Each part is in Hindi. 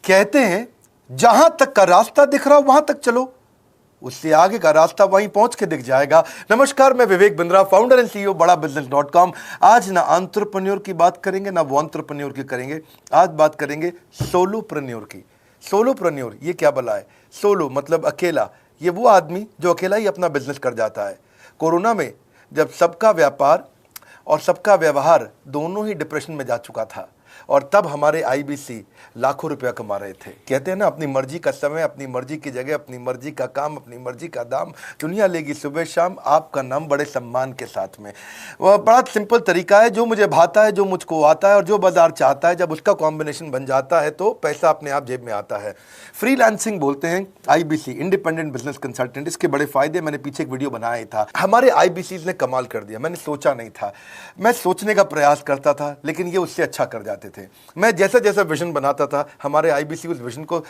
कहते हैं जहां तक का रास्ता दिख रहा वहां तक चलो, उससे आगे का रास्ता वहीं पहुंच के दिख जाएगा। नमस्कार, मैं Vivek Bindra, founder and CEO बड़ाबिजनेस.com। आज ना एंटरप्रेन्योर की बात करेंगे ना वो एंटरप्रेन्योर की करेंगे, आज बात करेंगे सोलोप्रेन्योर की। सोलोप्रेन्योर ये क्या भला है? सोलो मतलब अकेला, ये वो आदमी जो अकेला ही अपना बिजनेस कर जाता है। कोरोना में जब सबका व्यापार और सबका व्यवहार दोनों ही डिप्रेशन में जा चुका था, और तब हमारे आईबीसी लाखों रुपया कमा रहे थे। कहते हैं ना, अपनी मर्जी का समय, अपनी मर्जी की जगह, अपनी मर्जी का काम, अपनी मर्जी का दाम, दुनिया लेगी सुबह शाम, आपका नाम बड़े सम्मान के साथ में। वह बड़ा सिंपल तरीका है, जो मुझे भाता है, जो मुझको आता है और जो बाजार चाहता है, जब उसका कॉम्बिनेशन बन जाता है तो पैसा अपने आप जेब में आता है। फ्रीलांसिंग बोलते हैं आईबीसी, इंडिपेंडेंट बिजनेस कंसल्टेंट। इसके बड़े फायदे मैंने पीछे एक वीडियो बनाया था। हमारे आईबीसी ने कमाल कर दिया, मैंने सोचा नहीं था। मैं सोचने का प्रयास करता था लेकिन ये उससे अच्छा कर जाते थे। मैं जैसा जैसा विजन बनाता था, हमारे आईबीसी उस विजन को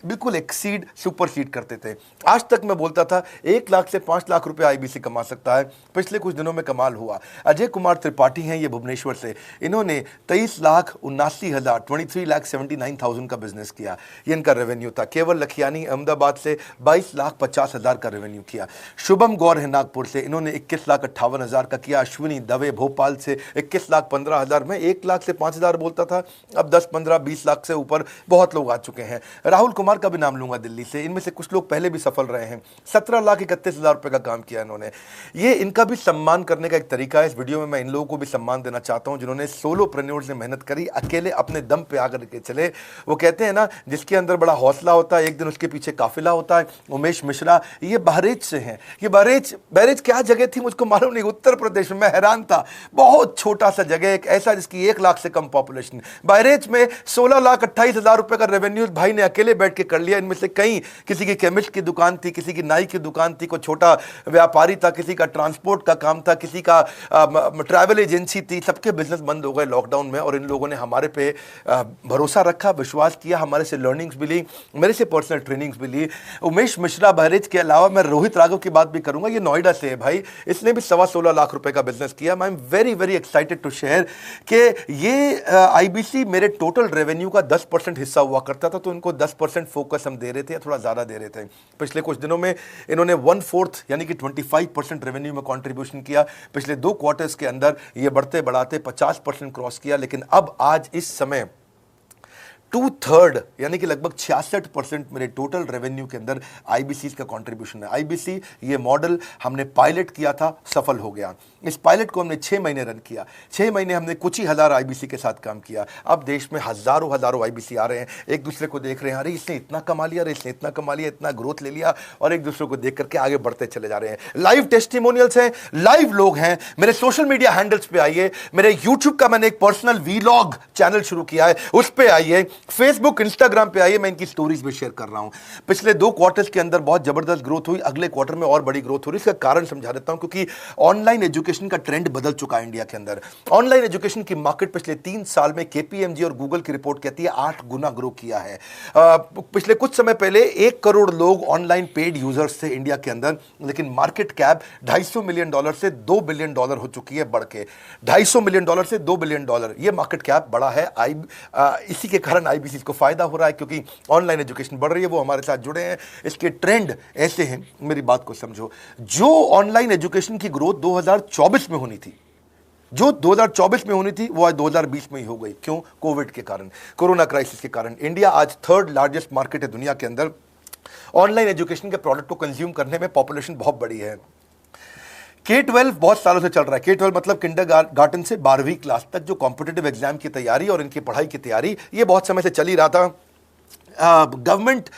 बिल्कुल एक्सीड, सुपरसीड करते थे। आज तक मैं बोलता था 1 लाख से 5 लाख रुपए आईबीसी कमा सकता है। पिछले कुछ दिनों में कमाल हुआ। अजय कुमार त्रिपाठी हैं ये भुवनेश्वर से, इन्होंने 23,79,000 23,79,000 का बिजनेस किया। ये इनका रेवेन्यू था। केवल लखियानी अहमदाबाद से 22,50,000 का रेवेन्यू किया। शुभम गौर है नागपुर से, इन्होंने 21,58,000 का किया। अश्विनी दवे भोपाल से 21,15,000 में 1 लाख से 5,000 बोलता था, अब 10, 15, 20 लाख से ऊपर बहुत लोग आ चुके हैं। राहुल कुमार का भी नाम लूंगा दिल्ली से, इनमें से कुछ लोग पहले भी सफल रहे हैं। 17,31,000 रुपए का काम किया इन्होंने। ये इनका भी सम्मान करने का एक तरीका है। इस वीडियो में मैं इन लोगों को भी सम्मान देना चाहता हूं जिन्होंने सोलोप्रेन्योर से मेहनत करी, अकेले अपने दम पे आकर के चले। वो कहते हैं ना, जिसके अंदर बड़ा हौसला होता है एक दिन उसके पीछे काफिला होता है। उमेश मिश्रा ये बहरेच से हैं। ये बहरेच क्या जगह थी मुझको मालूम नहीं, उत्तर प्रदेश में। मैं हैरान था, बहुत छोटा सा जगह, एक ऐसा जिसकी 1 लाख से कम पॉपुलेशन। बहरेच में 16,28,000 रुपए का रेवेन्यू भाई ने अकेले बैठ के कर लिया। इनमें से कई, किसी की केमिस्ट की दुकान थी, किसी की नाई की दुकान थी, कोई छोटा व्यापारी था, किसी का ट्रांसपोर्ट का काम था, किसी का ट्रैवल एजेंसी थी। सबके बिजनेस बंद हो गए लॉकडाउन में, और इन लोगों ने हमारे पे भरोसा रखा, विश्वास किया, हमारे से लर्निंग्स भी ली, मेरे से पर्सनल ट्रेनिंग्स भी ली। उमेश मिश्रा बहरेच के अलावा मैं रोहित राघव की बात भी करूंगा, ये नोएडा से है भाई, इसने भी 16.25 लाख रुपए का बिजनेस किया। I am very very excited to share कि ये आईबीसी मेरे टोटल रेवेन्यू का 10% हिस्सा हुआ करता था, तो इनको 10% फोकस हम दे रहे थे, या थोड़ा ज्यादा दे रहे थे। पिछले कुछ दिनों में इन्होंने 1/4 यानी कि 25% रेवेन्यू में कंट्रीब्यूशन किया। पिछले 2 क्वार्टर्स के अंदर ये बढ़ते बढ़ाते 50% क्रॉस किया। लेकिन अब आज इस समय 2/3 यानी कि लगभग 66% मेरे टोटल रेवेन्यू के अंदर आईबीसी का कंट्रीब्यूशन है। आईबीसी ये मॉडल हमने पायलट किया था, सफल हो गया। इस पायलट को हमने 6 महीने रन किया। 6 महीने हमने कुछ ही हज़ार आईबीसी के साथ काम किया। अब देश में हजारों आईबीसी आ रहे हैं, एक दूसरे को देख रहे हैं, अरे इसने इतना कमा लिया, अरे इसने इतना कमा लिया, इतना ग्रोथ ले लिया, और एक दूसरे को देख करके आगे बढ़ते चले जा रहे हैं। लाइव टेस्टिमोनियल्स हैं, लाइव लोग हैं। मेरे सोशल मीडिया हैंडल्स पे आइए, मेरे यूट्यूब का मैंने एक पर्सनल वीलॉग चैनल शुरू किया है, उस पर आइए, फेसबुक इंस्टाग्राम पे आइए, मैं इनकी स्टोरीज भी शेयर कर रहा हूं। पिछले 2 क्वार्टर्स के अंदर बहुत जबरदस्त ग्रोथ हुई, अगले क्वार्टर में और बड़ी ग्रोथ हो रही है। इसका कारण समझा देता हूं, क्योंकि ऑनलाइन एजुकेशन का ट्रेंड बदल चुका है इंडिया के अंदर। ऑनलाइन एजुकेशन की मार्केट पिछले 3 साल में केपीएमजी और गूगल की रिपोर्ट कहती है 8 गुना ग्रो किया है। पिछले कुछ समय पहले 1 करोड़ लोग ऑनलाइन पेड यूजर्स थे इंडिया के अंदर, लेकिन मार्केट कैप $250 मिलियन से $2 बिलियन हो चुकी है, बढ़ के $250 मिलियन से $2 बिलियन। ये मार्केट कैप बड़ा है। इसी के कारण आईबीसी को फायदा हो रहा है, क्योंकि ऑनलाइन एजुकेशन बढ़ रही है, वो हमारे साथ जुड़े हैं। इसके ट्रेंड ऐसे हैं, मेरी बात को समझो। जो ऑनलाइन एजुकेशन की ग्रोथ 2024 में होनी थी, जो 2024 में होनी थी, वो आज 2020 में ही हो गई। क्यों? कोविड के कारण, कोरोना क्राइसिस के कारण। इंडिया आज 3rd लार्जेस्ट मार्केट है दुनिया के अंदर। ऑनलाइन एजुकेशन के प्रोडक्ट को कंज्यूम करने में पॉपुलेशन बहुत बड़ी है। K-12 बहुत सालों से चल रहा है। K-12 मतलब किंडरगार्टन से 12वीं क्लास तक जो कॉम्पिटिटिव एग्जाम की तैयारी और इनकी पढ़ाई की तैयारी, ये बहुत समय से चल ही रहा था। गवर्नमेंट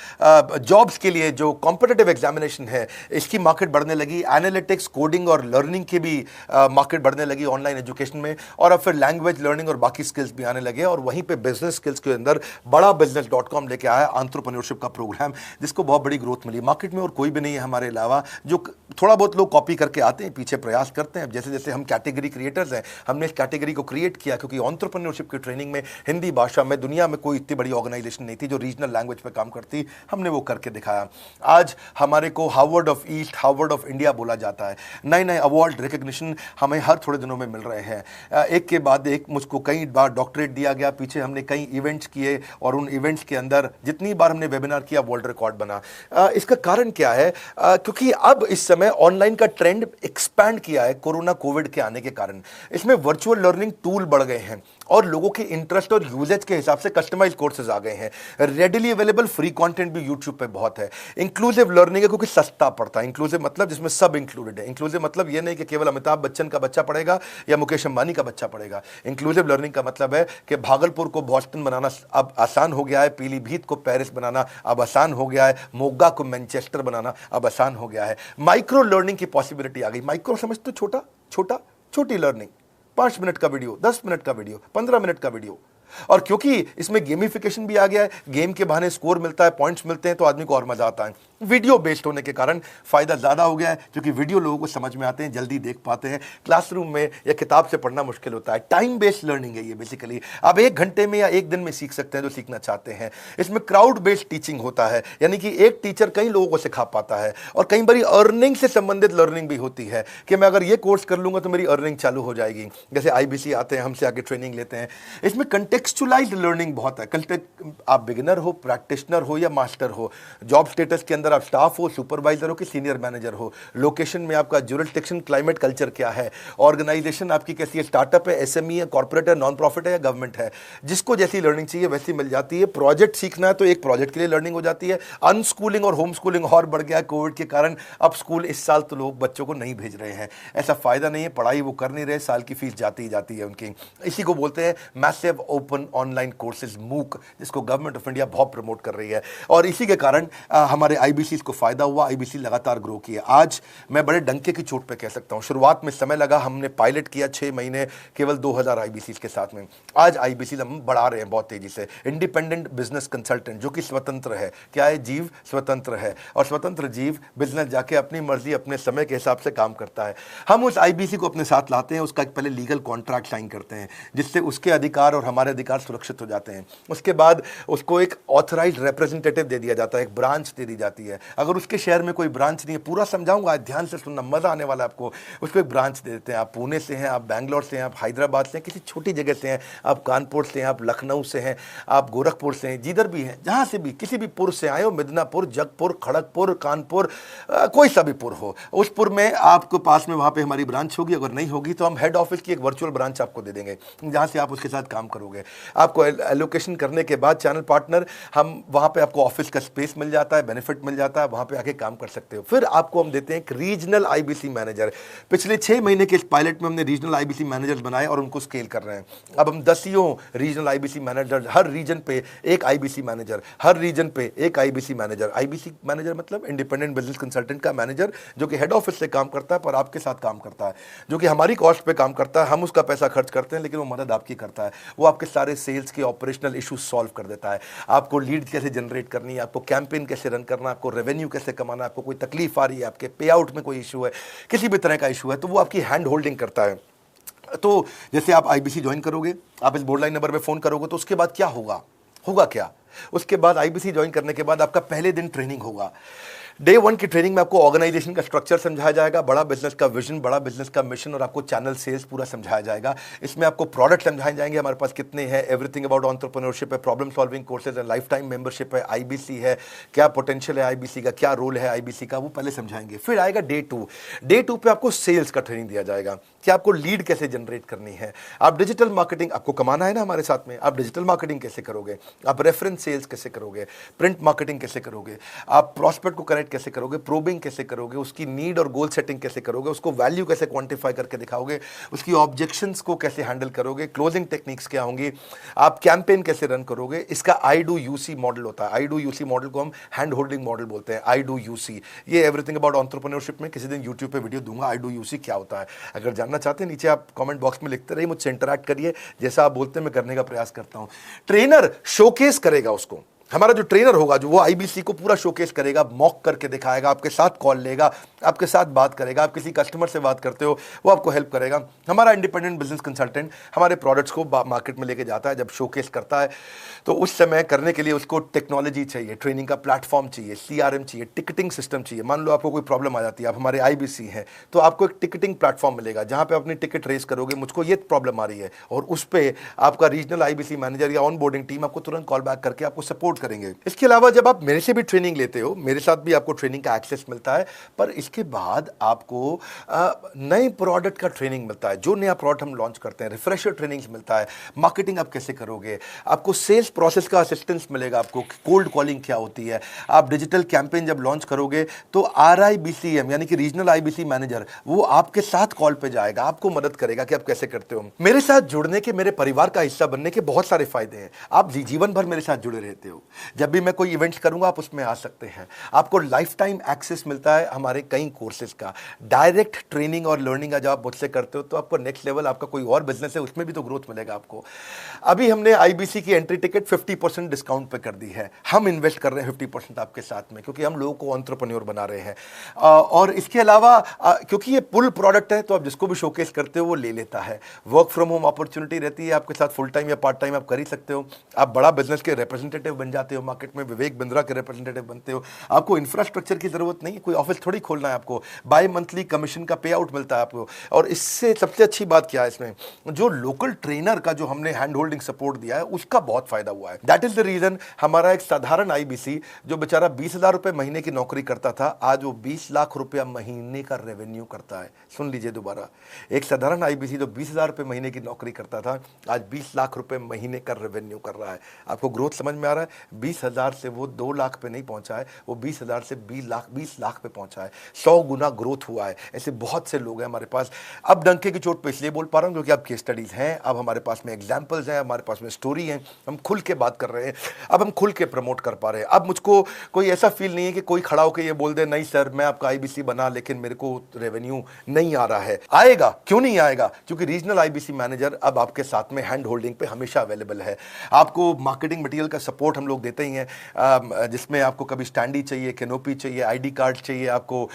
जॉब्स के लिए जो कॉम्पिटिटिव एग्जामिनेशन है, इसकी मार्केट बढ़ने लगी। एनालिटिक्स, कोडिंग और लर्निंग की भी मार्केट बढ़ने लगी ऑनलाइन एजुकेशन में। और अब फिर लैंग्वेज लर्निंग और बाकी स्किल्स भी आने लगे। और वहीं पे बिजनेस स्किल्स के अंदर बड़ाबिजनेस.com लेके आया एंटरप्रेन्योरशिप का प्रोग्राम, जिसको बहुत बड़ी ग्रोथ मिली मार्केट में। और कोई भी नहीं है हमारे अलावा, जो थोड़ा बहुत लोग कॉपी करके आते हैं, पीछे प्रयास करते हैं। जैसे जैसे हम कैटेगरी क्रिएटर्स हैं, हमने इस कैटेगरी को क्रिएट किया, क्योंकि एंटरप्रेन्योरशिप की ट्रेनिंग में हिंदी भाषा में दुनिया में कोई इतनी बड़ी ऑर्गेनाइजेशन नहीं थी जो रीजनल इंटरनेशनल लैंग्वेज पे काम करती, हमने वो करके दिखाया। आज हमारे को Harvard of east, Harvard of India बोला जाता है। नए नए अवार्ड रिकग्निशन हमें हर थोड़े दिनों में मिल रहे हैं, एक के बाद एक। मुझको कई बार डॉक्टरेट दिया गया, पीछे हमने कई इवेंट्स किए और उन इवेंट्स के अंदर जितनी बार हमने वेबिनार किया वर्ल्ड रिकॉर्ड बना। इसका कारण क्या है? क्योंकि अब इस समय ऑनलाइन का ट्रेंड एक्सपैंड किया है कोरोना कोविड के आने के कारण। इसमें वर्चुअल लर्निंग टूल बढ़ गए हैं और लोगों के इंटरेस्ट और यूजेज के हिसाब से कस्टमाइज कोर्सेज आ गए हैं। रेडिली अवेलेबल फ्री कंटेंट भी यूट्यूब पे बहुत है। इंक्लूसिव लर्निंग है क्योंकि सस्ता पड़ता है। इंक्लूसिव मतलब जिसमें सब इंक्लूडेड है। इंक्लूसिव मतलब ये नहीं कि केवल अमिताभ बच्चन का बच्चा पढ़ेगा या मुकेश अंबानी का बच्चा पढ़ेगा। इंक्लूसिव लर्निंग का मतलब है कि भागलपुर को बॉस्टन बनाना अब आसान हो गया है, पीलीभीत को पेरिस बनाना अब आसान हो गया है, मोगा को मैनचेस्टर बनाना अब आसान हो गया है। माइक्रो लर्निंग की पॉसिबिलिटी आ गई। माइक्रो समझ तो छोटा छोटा, छोटी लर्निंग, 5 मिनट का वीडियो, 10 मिनट का वीडियो, 15 मिनट का वीडियो। और क्योंकि इसमें गेमिफिकेशन भी आ गया है, गेम के बहाने स्कोर मिलता है, पॉइंट्स मिलते हैं, तो आदमी को और मजा आता है। वीडियो बेस्ड होने के कारण फायदा ज्यादा हो गया है, क्योंकि वीडियो लोगों को समझ में आते हैं, जल्दी देख पाते हैं। क्लासरूम में या किताब से पढ़ना मुश्किल होता है। टाइम बेस्ड लर्निंग है ये बेसिकली। आप 1 घंटे में या 1 दिन में सीख सकते हैं जो सीखना चाहते हैं। इसमें क्राउड बेस्ड टीचिंग होता है, यानी कि एक टीचर कई लोगों को सिखा पाता है। और कई बार अर्निंग से संबंधित लर्निंग भी होती है कि मैं अगर ये कोर्स कर लूंगा तो मेरी अर्निंग चालू हो जाएगी। जैसे IBC आते हैं, हमसे आगे ट्रेनिंग लेते हैं। इसमें कंटेक्चुअलाइज्ड लर्निंग बहुत है। आप बिगिनर हो, प्रैक्टिशनर हो या मास्टर हो, जॉब स्टेटस के अंदर आप स्टाफ हो, सुपरवाइजर हो कि सीनियर मैनेजर हो, लोकेशन में आपका ज्यूरिसडिक्शन, क्लाइमेट, कल्चर क्या है, ऑर्गेनाइजेशन आपकी कैसी है, स्टार्टअप है, SME है, कॉर्पोरेट है, नॉन प्रॉफिट है या गवर्नमेंट है, जिसको जैसी लर्निंग चाहिए वैसी मिल जाती है। प्रोजेक्ट सीखना है तो एक प्रोजेक्ट के लिए लर्निंग हो जाती है। अनस्कूलिंग और होम स्कूलिंग और बढ़ गया है कोविड के कारण। अब स्कूल इस साल तो लोग बच्चों को नहीं भेज रहे हैं, ऐसा फायदा नहीं है, पढ़ाई वो कर नहीं रहे, साल की फीस जाती ही जाती है उनकी। इसी को बोलते हैं मैसिव ओपन ऑनलाइन कोर्सेज, मूक, जिसको गवर्नमेंट ऑफ इंडिया बहुत प्रमोट कर रही है। और इसी के कारण हमारे IBC को फायदा हुआ। IBC लगातार ग्रो किया। आज मैं बड़े डंके की चोट पे कह सकता हूं, शुरुआत में समय लगा, हमने पायलट किया 6 महीने केवल 2000 IBC के साथ में। आज IBC हम बढ़ा रहे हैं बहुत तेजी से। इंडिपेंडेंट बिजनेस कंसल्टेंट, जो कि स्वतंत्र है। क्या है? जीव स्वतंत्र है, और स्वतंत्र जीव बिजनेस जाके अपनी मर्जी अपने समय के हिसाब से काम करता है। हम उस IBC को अपने साथ लाते हैं, उसका एक पहले लीगल कॉन्ट्रैक्ट साइन करते हैं, जिससे उसके अधिकार और हमारे अधिकार सुरक्षित हो जाते हैं। उसके बाद उसको एक ऑथराइज्ड रिप्रेजेंटेटिव दे दिया जाता है, एक ब्रांच दे दी जाती है। अगर उसके शहर में कोई ब्रांच नहीं है, पूरा समझाऊंगा, ध्यान से सुनना, मजा आने वाला है आपको। उसको एक ब्रांच दे देते हैं। आप पुणे से हैं, आप बैंगलोर से हैं, आप हैदराबाद से हैं, किसी छोटी जगह से हैं, आप कानपुर से हैं, आप लखनऊ से हैं, आप गोरखपुर से हैं, जिधर भी हैं, जहां से भी, किसी भी पुर से आए हो, मिदनापुर, जगपुर, खड़गपुर, कानपुर, कोई सा भी पुर हो, उस पुर में आपको पास में वहां पे हमारी ब्रांच होगी। अगर नहीं होगी तो हम हेड ऑफिस की एक वर्चुअल ब्रांच आपको दे देंगे, जहां से आप उसके साथ काम करोगे। आपको एलोकेशन करने के बाद चैनल पार्टनर, हम वहां पे आपको ऑफिस का स्पेस मिल जाता है, बेनिफिट मिल जाता है, वहां पे आके काम कर सकते हो। फिर आपको हम देते हैं एक रीजनल IBC मैनेजर। पिछले 6 महीने के इस पायलट में हमने रीजनल IBC मैनेजर बनाए और उनको स्केल कर रहे हैं। अब हम 10 रीजनल IBC मैनेजर, हर रीजन पे एक IBC मैनेजर, हर रीजन पे एक IBC मैनेजर। IBC मैनेजर मतलब इंडिपेंडेंट बिजनेस कंसल्टेंट का मैनेजर, जो कि हेड ऑफिस से काम करता है पर आपके साथ काम करता है, जो कि हमारी कॉस्ट पे काम करता है। हम उसका पैसा खर्च करते हैं, लेकिन वो मदद आपकी करता है। वो आपके सारे सेल्स के ऑपरेशनल इशू सॉल्व कर देता है। आपको लीड कैसे जनरेट करनी है, आपको कैंपेन कैसे रन करना है, आपको रेवेन्यू कैसे कमाना है, आपको कोई तकलीफ आ रही है, आपके पे आउट में कोई इशू है, किसी भी तरह का इशू है, तो वो आपकी हैंड होल्डिंग करता है। तो जैसे आप IBC ज्वाइन करोगे, आप इस बोर्ड लाइन नंबर पे फोन करोगे, तो उसके बाद क्या होगा? होगा क्या? उसके बाद IBC ज्वाइन करने के बाद आपका पहले दिन ट्रेनिंग होगा। डे 1 की ट्रेनिंग में आपको ऑर्गेनाइजेशन का स्ट्रक्चर समझाया जाएगा, बड़ा बिजनेस का विजन, बड़ा बिजनेस का मिशन, और आपको चैनल सेल्स पूरा समझाया जाएगा। इसमें आपको प्रोडक्ट समझाए जाएंगे, हमारे पास कितने हैं, एवरीथिंग अबाउट एंटरप्रेन्योरशिप है, प्रॉब्लम सॉल्विंग कोर्सेज है, लाइफ टाइम मेंबरशिप है, IBC है, क्या पोटेंशियल है IBC का, क्या रोल है IBC का, वो पहले समझाएंगे। फिर आएगा डे 2। डे 2 पे आपको सेल्स का ट्रेनिंग दिया जाएगा कि आपको लीड कैसे जनरेट करनी है, आप डिजिटल मार्केटिंग, आपको कमाना है ना हमारे साथ में, आप डिजिटल मार्केटिंग कैसे करोगे, आप रेफरेंस सेल्स कैसे करोगे, प्रिंट मार्केटिंग कैसे करोगे, आप प्रॉस्पेक्ट को कनेक्ट कैसे करोगे, प्रोबिंग कैसे करोगे, उसकी नीड और गोल सेटिंग कैसे करोगे, उसको वैल्यू कैसे क्वांटिफाई करके दिखाओगे, उसकी ऑब्जेक्शंस को कैसे हैंडल करोगे, क्लोजिंग टेक्निक्स क्या होंगी, आप कैंपेन कैसे रन करोगे। इसका I-Do-You-See मॉडल होता है। I-Do-You-See मॉडल को हम हैंड होल्डिंग मॉडल बोलते हैं। I-Do-You-See, ये एवरीथिंग अबाउट एंटरप्रेन्योरशिप में किसी दिन यूट्यूब पे वीडियो दूंगा, I-Do-You-See क्या होता है। अगर जानना चाहते हैं, नीचे आप कमेंट बॉक्स में लिखते रहिए, मुझसे इंटरैक्ट करिए, जैसा आप बोलते हैं मैं करने का प्रयास करता हूं। ट्रेनर शोकेस करेगा उसको, हमारा जो ट्रेनर होगा, जो वो आईबीसी को पूरा शोकेस करेगा, मॉक करके दिखाएगा, आपके साथ कॉल लेगा, आपके साथ बात करेगा, आप किसी कस्टमर से बात करते हो वो आपको हेल्प करेगा। हमारा इंडिपेंडेंट बिजनेस कंसल्टेंट हमारे प्रोडक्ट्स को मार्केट में लेके जाता है, जब शोकेस करता है तो उस समय करने के लिए उसको टेक्नोलॉजी चाहिए, ट्रेनिंग का प्लेटफॉर्म चाहिए, सीआरएम चाहिए, टिकटिंग सिस्टम चाहिए। मान लो आपको कोई प्रॉब्लम आ जाती है, आप हमारे आईबीसी हैं, तो आपको एक टिकटिंग प्लेटफॉर्म मिलेगा जहां पे अपनी टिकट रेस करोगे, मुझको ये प्रॉब्लम आ रही है, और उस पर आपका रीजनल आईबीसी मैनेजर या ऑन बोर्डिंग टीम आपको तुरंत कॉल बैक करके आपको सपोर्ट करेंगे। इसके अलावा जब आप मेरे से भी ट्रेनिंग लेते हो, मेरे साथ भी आपको ट्रेनिंग का एक्सेस मिलता है, पर इसके बाद आपको नए प्रोडक्ट का ट्रेनिंग मिलता है। जो नया प्रोडक्ट हम लॉन्च करते हैं, रिफ्रेशर ट्रेनिंग्स मिलता है, मार्केटिंग आप कैसे करोगे, आपको सेल्स प्रोसेस का असिस्टेंस मिलेगा, आपको कोल्ड कॉलिंग क्या होती है, आप डिजिटल कैंपेन जब लॉन्च करोगे तो आरआईबीसीएम यानी कि रीजनल आईबीसी मैनेजर वो आपके साथ कॉल पे जाएगा, आपको मदद करेगा कि आप कैसे करते हो। मेरे साथ जुड़ने के, मेरे परिवार का हिस्सा बनने के बहुत सारे फायदे हैं। आप जीवन भर मेरे साथ जुड़े रहते हो, जब भी मैं कोई इवेंट्स करूंगा आप उसमें आ सकते हैं। आपको लाइफ टाइम एक्सेस मिलता है हमारे कई कोर्सेज का, डायरेक्ट ट्रेनिंग और लर्निंग जब आप मुझसे करते हो तो आपको नेक्स्ट लेवल, आपका कोई और बिजनेस है उसमें भी तो ग्रोथ मिलेगा आपको। अभी हमने आईबीसी की एंट्री टिकट 50% डिस्काउंट पे कर दी है। हम इन्वेस्ट कर रहे हैं 50% आपके साथ में, क्योंकि हम लोगों को एंटरप्रेन्योर बना रहे हैं। और इसके अलावा क्योंकि ये पुल प्रोडक्ट है तो आप जिसको भी शोकेस करते हो वो ले लेता है। वर्क फ्रॉम होम अपॉर्चुनिटी रहती है आपके साथ, फुल टाइम या पार्ट टाइम आप कर ही सकते हो। आप बड़ा बिजनेस के रिप्रेजेंटेटिव बन जाते हो, मार्केट में विवेक बिंद्रा के रिप्रेजेंटेटिव बनते हो। आपको इंफ्रास्ट्रक्चर की जरूरत नहीं, कोई ऑफिस थोड़ी खोलना है आपको, बाय मंथली कमीशन का पे आउट मिलता है आपको। और इससे सबसे अच्छी बात क्या है, इसमें जो लोकल ट्रेनर का जो हमने हैंड होल्डिंग सपोर्ट दिया है उसका बहुत फायदा हुआ है। दैट इज द रीजन हमारा एक साधारण आईबीसी जो बेचारा 20,000 रुपए महीने की नौकरी करता था, आज वो 20 लाख रुपया महीने का रेवेन्यू करता है। सुन लीजिए दोबारा, एक साधारण आईबीसी जो 20,000 रुपए महीने की नौकरी करता था, आज 20 लाख रुपए महीने का रेवेन्यू कर रहा है। आपको ग्रोथ समझ में आ रहा है? 20,000 से वो 2 लाख पे नहीं पहुंचा है, वो 20,000 से 20 लाख पे पहुंचा है। 100 गुना ग्रोथ हुआ है। ऐसे बहुत से लोग हैं हमारे पास। अब डंके की चोट पे इसलिए बोल पा रहा हूं क्योंकि अब केस स्टडीज हैं, अब हमारे पास में एग्जांपल्स हैं, हमारे पास में स्टोरी है, हम खुल के बात कर रहे हैं, अब हम खुल के प्रमोट कर पा रहे हैं। अब मुझको कोई ऐसा फील नहीं है कि कोई खड़ा होकर ये बोल दे नहीं सर मैं आपका आईबीसी बना लेकिन मेरे को रेवेन्यू नहीं आ रहा है। आएगा, क्यों नहीं आएगा? क्योंकि रीजनल आईबीसी मैनेजर अब आपके साथ में हैंड होल्डिंग पे हमेशा अवेलेबल है। आपको मार्केटिंग मटेरियल का सपोर्ट हम लोग देते ही हैं, जिसमें आपको कभी स्टैंडी चाहिए, कैनोपी चाहिए, आईडी कार्ड चाहिए, आपको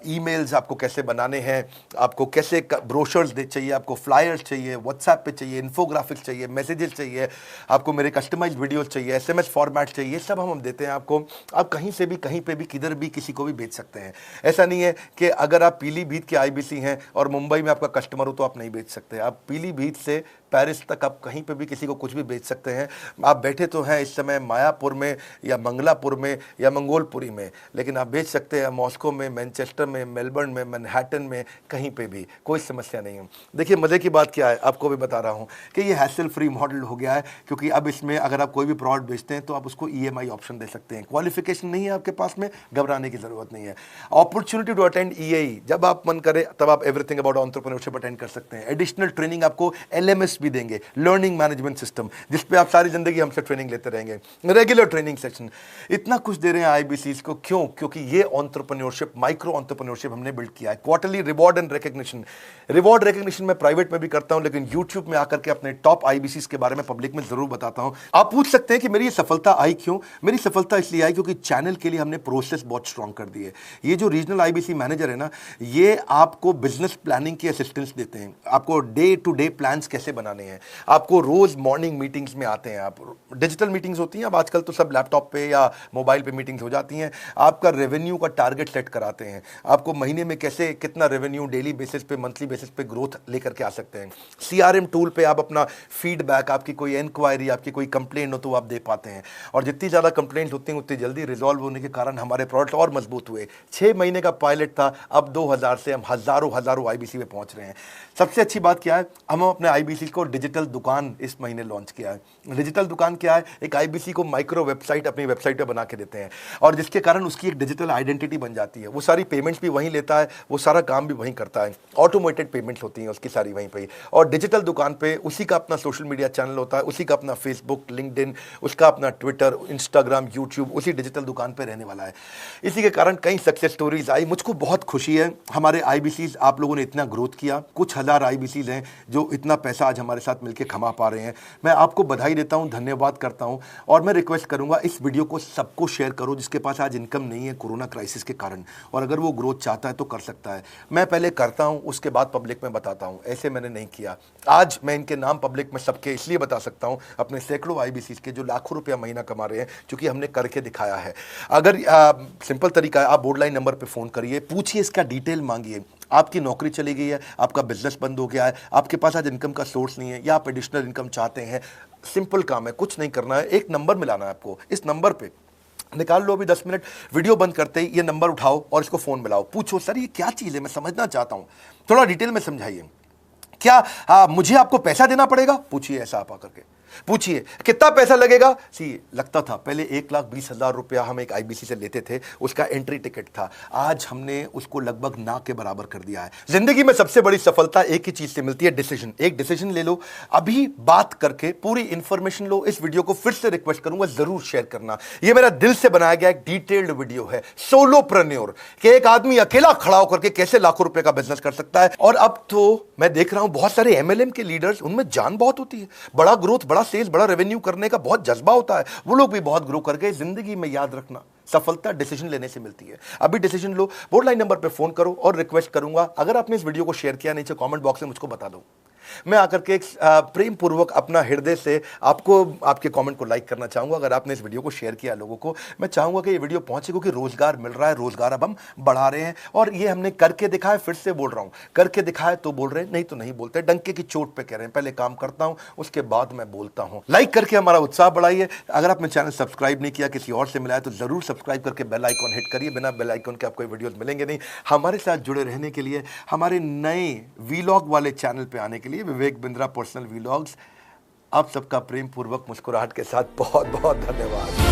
ईमेल्स आपको कैसे बनाने हैं, आपको कैसे ब्रोशर्स चाहिए, आपको फ्लायर्स चाहिए, व्हाट्सएप पे चाहिए, इन्फोग्राफिक्स चाहिए, मैसेजेस चाहिए, आपको मेरे कस्टमाइज्ड वीडियोस चाहिए, एसएमएस फॉर्मेट चाहिए, सब हम देते हैं आपको। आप कहीं से भी, कहीं पे भी, किधर भी किसी को भी भेज सकते हैं। ऐसा नहीं है कि अगर आप पीलीभीत के आईबीसी हैं और मुंबई में आपका कस्टमर हो तो आप नहीं भेज सकते। आप पीलीभीत से पेरिस तक आप कहीं पे भी किसी को कुछ भी बेच सकते हैं। आप बैठे तो हैं इस समय मायापुर में या मंगलापुर में या मंगोलपुरी में, लेकिन आप बेच सकते हैं मॉस्को में, मैनचेस्टर में, मेलबर्न में, मैनहट्टन में, कहीं पे भी, कोई समस्या नहीं है। देखिए मजे की बात क्या है, आपको भी बता रहा हूं कि ये हैसल फ्री मॉडल हो गया है, क्योंकि अब इसमें अगर आप कोई भी प्रोडक्ट बेचते हैं तो आप उसको ईएमआई ऑप्शन दे सकते हैं। क्वालिफिकेशन नहीं है आपके पास में, घबराने की जरूरत नहीं है। अपॉर्चुनिटी टू अटेंड ईएई, जब आप मन करे तब आप एवरीथिंग अबाउट एंटरप्रेन्योरशिप अटेंड कर सकते हैं। एडिशनल ट्रेनिंग आपको एलएमएस भी देंगे, लर्निंग मैनेजमेंट सिस्टम, जिस पे आप सारी जिंदगी हमसे ट्रेनिंग लेते रहेंगे। रेगुलर ट्रेनिंग सेक्शन, इतना कुछ दे रहे हैं आईबीसीज को। क्यों? क्योंकि ये एंटरप्रेन्योरशिप, माइक्रो एंटरप्रेन्योरशिप हमने बिल्ड किया है। Quarterly reward and recognition, reward recognition मैं प्राइवेट में भी करता हूं, लेकिन यूट्यूब में आकर के अपने टॉप आईबीसीज के बारे में पब्लिक में जरूर बताता हूं। आप पूछ सकते हैं कि मेरी ये सफलता आई क्यों? मेरी सफलता इसलिए आई क्योंकि चैनल के लिए हमने प्रोसेस बहुत स्ट्रांग कर दी है। ये जो रीजनल आईबीसी मैनेजर है ना, ये आपको बिजनेस प्लानिंग की असिस्टेंस देते हैं, आपको डे टू डे प्लान्स कैसे बनाने हैं, आपको रोज मॉर्निंग मीटिंग्स में आते हैं। आप डिजिटल मीटिंग्स होती हैं, अब आजकल तो सब लैपटॉप पे या मोबाइल पे मीटिंग्स हो जाती हैं। आपका रेवेन्यू का टारगेट सेट कराते हैं, आपको महीने में कैसे कितना रेवेन्यू डेली बेसिस पे, मंथली बेसिस पे ग्रोथ लेकर के आ सकते हैं। सीआरएम टूल पे आप अपना फीडबैक, आपकी कोई इंक्वायरी, आपकी कोई कंप्लेंट हो तो आप दे पाते हैं। और जितनी ज़्यादा कंप्लेंट होती हैं उतनी जल्दी रिजॉल्व होने के कारण हमारे प्रोडक्ट और मजबूत हुए। 6 महीने का पायलट था, अब 2000 से हम हजारों आईबीसी में पहुंच रहे हैं। सबसे अच्छी बात क्या है, हम अपने आईबीसी को डिजिटल दुकान इस महीने लॉन्च किया है। डिजिटल दुकान क्या है? एक आईबीसी को माइक्रो वेबसाइट अपनी वेबसाइट पे बना के देते हैं, और जिसके कारण उसकी एक डिजिटल आइडेंटिटी बन जाती है। वो सारी पेमेंट्स भी वहीं लेता है, वो सारा काम भी वहीं करता है, ऑटोमेटेड पेमेंट्स होती हैं उसकी सारी वहीं पे। और डिजिटल दुकान पे उसी का अपना सोशल मीडिया चैनल होता है, उसी का अपना फेसबुक, लिंक्डइन, उसका अपना ट्विटर, इंस्टाग्राम, यूट्यूब उसी डिजिटल दुकान पे रहने वाला है। इसी के कारण कई सक्सेस स्टोरीज आई। मुझको बहुत खुशी है, हमारे आईबीसीज आप लोगों ने इतना ग्रोथ किया। कुछ हजार आईबीसीज हैं जो इतना पैसा आज हमारे साथ मिलकर कमा पा रहे हैं। मैं आपको बधाई देता हूं, धन्यवाद करता हूं और मैं रिक्वेस्ट करूंगा इस वीडियो को सबको शेयर करो जिसके पास आज इनकम नहीं है कोरोना क्राइसिस के कारण, और अगर वो ग्रोथ चाहता है तो कर सकता है। मैं पहले करता हूं, उसके बाद पब्लिक में बताता हूं, ऐसे मैंने नहीं किया। आज मैं इनके नाम पब्लिक में सबके इसलिए बता सकता हूं, अपने सैकड़ों IBCs के जो लाखों रुपया महीना कमा रहे हैं, क्योंकि हमने करके दिखाया है। अगर सिंपल तरीका है, आप बोर्ड लाइन नंबर पे फोन करिए, पूछिए, इसका डिटेल मांगिए। आपकी नौकरी चली गई है, आपका बिजनेस बंद हो गया है, आपके पास आज इनकम का सोर्स नहीं है, या आप एडिशनल इनकम चाहते हैं, सिंपल काम है, कुछ नहीं करना है, एक नंबर मिलाना है आपको। इस नंबर पे निकाल लो अभी 10 मिनट, वीडियो बंद करते ही ये नंबर उठाओ और इसको फोन मिलाओ, पूछो सर ये क्या चीज़ है, मैं समझना चाहता हूँ, थोड़ा डिटेल में समझाइए। क्या मुझे आपको पैसा देना पड़ेगा? पूछिए, ऐसा आप आकर के पूछिए कितना पैसा लगेगा। सी लगता था पहले 1,20,000 रुपया हम एक IBC से लेते थे, उसका एंट्री टिकट था, आज हमने उसको लगभग ना के बराबर कर दिया है। जिंदगी में सबसे बड़ी सफलता एक ही चीज से मिलती है, डिसीजन। एक डिसीजन ले लो, अभी बात करके पूरी इंफॉर्मेशन लो। इस वीडियो को फिर से रिक्वेस्ट करूंगा जरूर शेयर करना, ये मेरा दिल से बनाया गया एक डिटेल्ड वीडियो है, सोलोप्रेन्योर, कि एक आदमी अकेला खड़ा होकर के कैसे लाखों रुपए का बिजनेस कर सकता है। और अब तो मैं देख रहा हूं बहुत सारे MLM के लीडर्स, उनमें जान बहुत होती है, बड़ा ग्रोथ, बड़ा सेल्स, बड़ा रेवेन्यू करने का बहुत जज्बा होता है, वो लोग भी बहुत ग्रो कर गए। जिंदगी में याद रखना, सफलता डिसीजन लेने से मिलती है। अभी डिसीजन लो, बोर्ड लाइन नंबर पे फोन करो और रिक्वेस्ट करूंगा, अगर आपने इस वीडियो को शेयर किया नीचे कमेंट बॉक्स में मुझको बता दो, मैं आकर के एक प्रेम पूर्वक अपना हृदय से आपको आपके कमेंट को लाइक करना चाहूंगा। अगर आपने इस वीडियो को शेयर किया लोगों को, मैं चाहूंगा कि ये वीडियो पहुंचे, क्योंकि रोजगार मिल रहा है, रोजगार अब हम बढ़ा रहे हैं, और ये हमने करके दिखाया। फिर से बोल रहा हूं, करके दिखाया तो बोल रहे हैं, नहीं तो नहीं बोलते, डंके की चोट पे कह रहे हैं, पहले काम करता हूं उसके बाद मैं बोलता हूं। लाइक करके हमारा उत्साह बढ़ाइए। अगर आपने चैनल सब्सक्राइब नहीं किया, किसी और से मिला है, तो जरूर सब्सक्राइब करके बेल आइकॉन हिट करिए, बिना बेल आइकॉन के आपको वीडियोस मिलेंगे नहीं। हमारे साथ जुड़े रहने के लिए, हमारे नए वीलॉग वाले चैनल पे आने के लिए, विवेक बिंद्रा पर्सनल व्लॉग्स, आप सबका प्रेम पूर्वक मुस्कुराहट के साथ बहुत बहुत धन्यवाद।